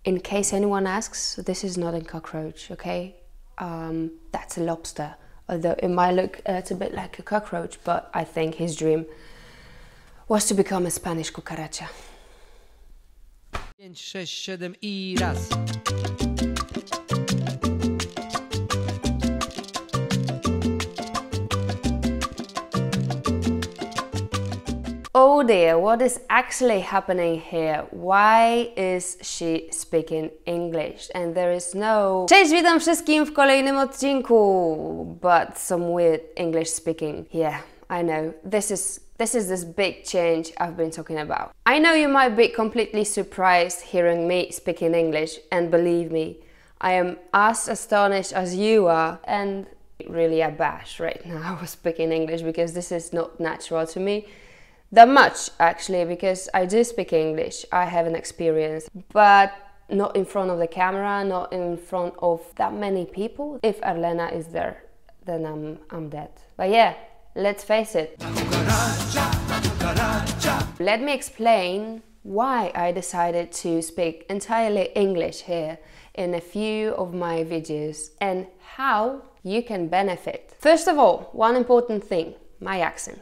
In case anyone asks, this is not a cockroach, okay? That's a lobster. Although it might look a little bit like a cockroach, but I think his dream was to become a Spanish cucaracha. 5, 6, 7 i raz. Oh dear, what is actually happening here? Why is she speaking English? And there is no... Cześć, witam wszystkim w kolejnym odcinku! But some weird English speaking. Yeah, I know. This is this big change I've been talking about. I know you might be completely surprised hearing me speaking English, and believe me, I am as astonished as you are, and really abashed right now speaking English, because this is not natural to me. That much, actually, because I do speak English, I have an experience, but not in front of the camera, not in front of that many people. If Arlena is there, then I'm dead. But yeah, let's face it. Let me explain why I decided to speak entirely English here in a few of my videos and how you can benefit. First of all, one important thing, my accent.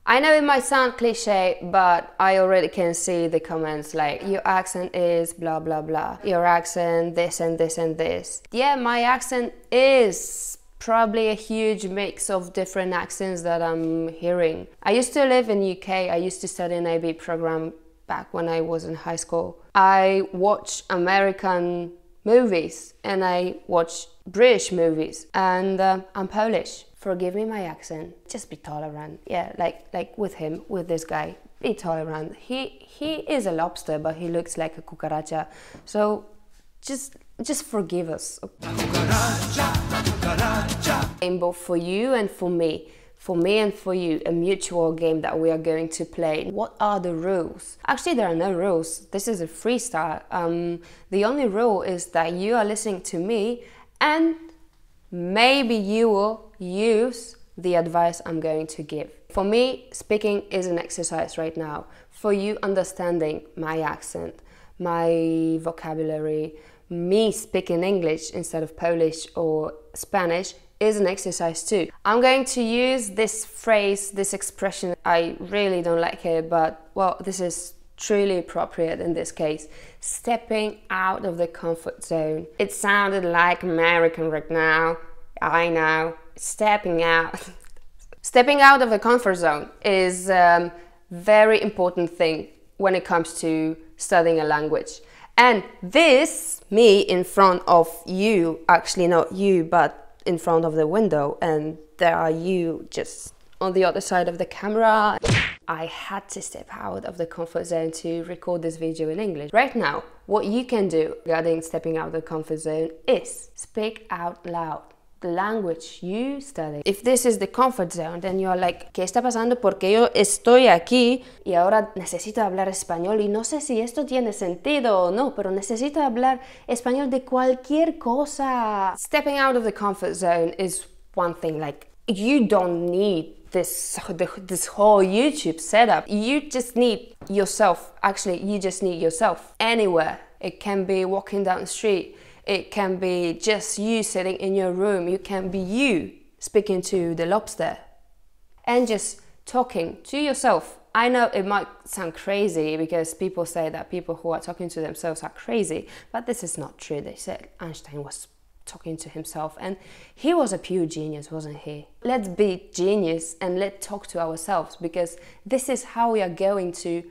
I know it might sound cliche, but I already can see the comments like, your accent is blah blah blah, your accent this and this and this. Yeah, my accent is probably a huge mix of different accents that I'm hearing. I used to live in UK, I used to study an IB program back when I was in high school. I watch American movies and I watch British movies, and I'm Polish. Forgive me my accent, just be tolerant. Yeah, like with him, with this guy, be tolerant. He is a lobster, but he looks like a cucaracha. So just forgive us. Game both for you and for me and for you, a mutual game that we are going to play. What are the rules? Actually, there are no rules. This is a freestyle. The only rule is that you are listening to me, and maybe you will use the advice I'm going to give. For me, speaking is an exercise right now. For you, understanding my accent, my vocabulary, me speaking English instead of Polish or Spanish is an exercise too. I'm going to use this phrase, this expression. I really don't like it, but well, this is truly appropriate in this case. Stepping out of the comfort zone. It sounded like American right now. I know. Stepping out. Stepping out of the comfort zone is a very important thing when it comes to studying a language. And this, me in front of you, actually not you, but in front of the window, and there are you just on the other side of the camera. I had to step out of the comfort zone to record this video in English. Right now, what you can do regarding stepping out of the comfort zone is speak out loud the language you study. If this is the comfort zone, then you're like, ¿qué está pasando? Porque yo estoy aquí y ahora necesito hablar español y no sé si esto tiene sentido o no, pero necesito hablar español de cualquier cosa. Stepping out of the comfort zone is one thing. Like, you don't need this whole YouTube setup. You just need yourself. Actually, you just need yourself. Anywhere. It can be walking down the street. It can be just you sitting in your room. You can be you speaking to the lobster and just talking to yourself. I know it might sound crazy because people say that people who are talking to themselves are crazy, but this is not true. They said Einstein was talking to himself, and he was a pure genius, wasn't he? Let's be genius and let's talk to ourselves, because this is how we are going to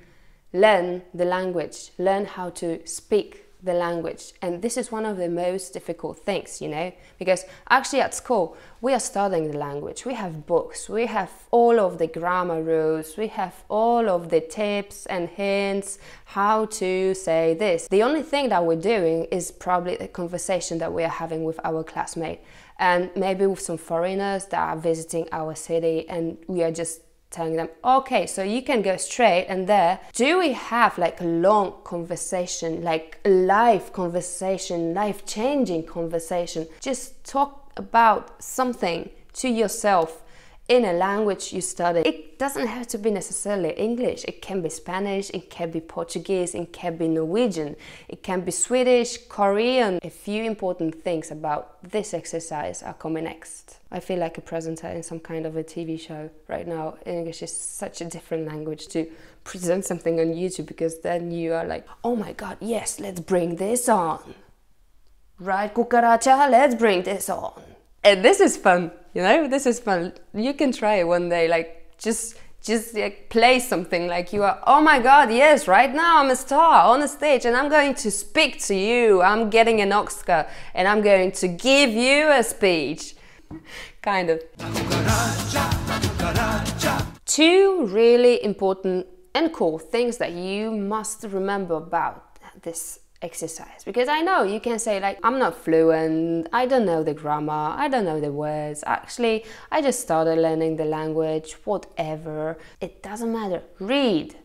learn the language, learn how to speak the language. And this is one of the most difficult things, you know, because actually at school we are studying the language. We have books, we have all of the grammar rules, we have all of the tips and hints how to say this. The only thing that we're doing is probably the conversation that we are having with our classmate, and maybe with some foreigners that are visiting our city, and we are just telling them, okay, so you can go straight, and there, do we have like a long conversation, like a life conversation, life-changing conversation? Just talk about something to yourself in a language you study. It doesn't have to be necessarily English. It can be Spanish, it can be Portuguese, it can be Norwegian, it can be Swedish, Korean. A few important things about this exercise are coming next. I feel like a presenter in some kind of a TV show right now. English is such a different language to present something on YouTube, because then you are like, oh my god, yes, let's bring this on. Right, cucaracha, let's bring this on. And this is fun, you know, this is fun. You can try it one day, like just like play something like you are, oh my god, yes, right now I'm a star on a stage and I'm going to speak to you. I'm getting an Oscar and I'm going to give you a speech. Kind of. Two really important and cool things that you must remember about this exercise, because I know you can say like, I'm not fluent, I don't know the grammar, I don't know the words, actually I just started learning the language, whatever. It doesn't matter. Read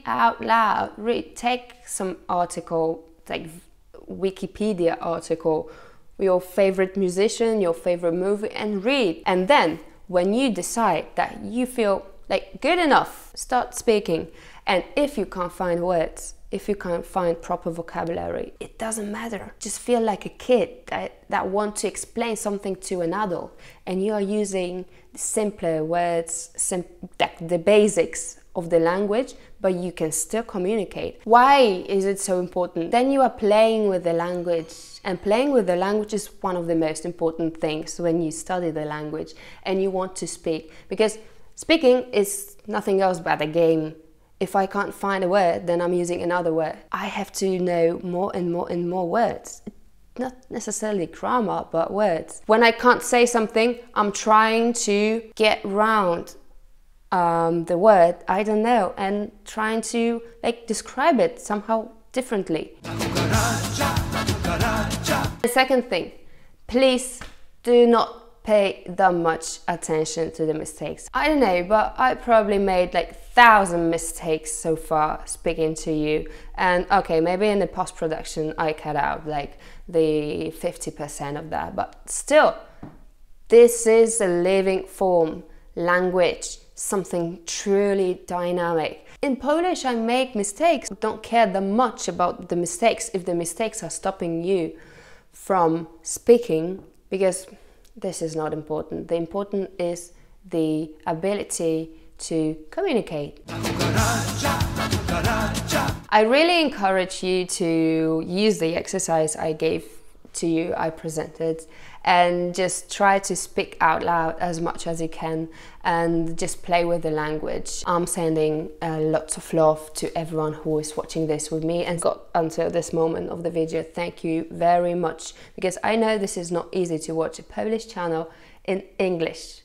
out loud. Take some article, like Wikipedia article, your favorite musician, your favorite movie, and read. And then when you decide that you feel like good enough, start speaking. And if you can't find words, if you can't find proper vocabulary, it doesn't matter. Just feel like a kid that wants to explain something to an adult, and you are using simpler words, the basics of the language, but you can still communicate. Why is it so important? Then you are playing with the language, and playing with the language is one of the most important things when you study the language and you want to speak, because speaking is nothing else but a game. If I can't find a word, then I'm using another word. I have to know more and more and more words. Not necessarily grammar, but words. When I can't say something, I'm trying to get around the word, I don't know, and trying to like describe it somehow differently. The second thing, please do not pay that much attention to the mistakes. I don't know, but I probably made like 1,000 mistakes so far speaking to you. And okay, maybe in the post-production I cut out like the 50% of that, but still, this is a living form, language, something truly dynamic. In Polish, I make mistakes. Don't care that much about the mistakes if the mistakes are stopping you from speaking, because this is not important. The important is the ability to communicate. I really encourage you to use the exercise I gave to you, I presented, and just try to speak out loud as much as you can and just play with the language. I'm sending lots of love to everyone who is watching this with me and got until this moment of the video. Thank you very much, because I know this is not easy to watch a Polish channel in English.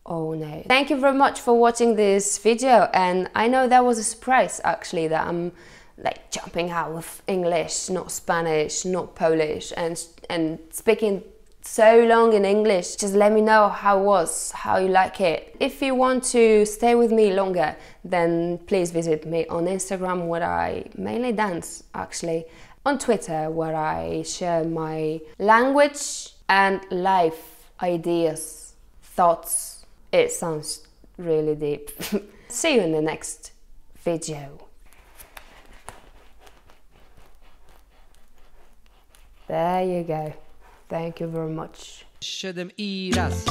Oh no. Thank you very much for watching this video, and I know that was a surprise actually, that I'm like jumping out with English, not Spanish, not Polish, and speaking so long in English. Just let me know how it was, how you like it. If you want to stay with me longer, then please visit me on Instagram, where I mainly dance actually, on Twitter, where I share my language and life ideas, thoughts. It sounds really deep. See you in the next video. There you go. Thank you very much. 7 i raz.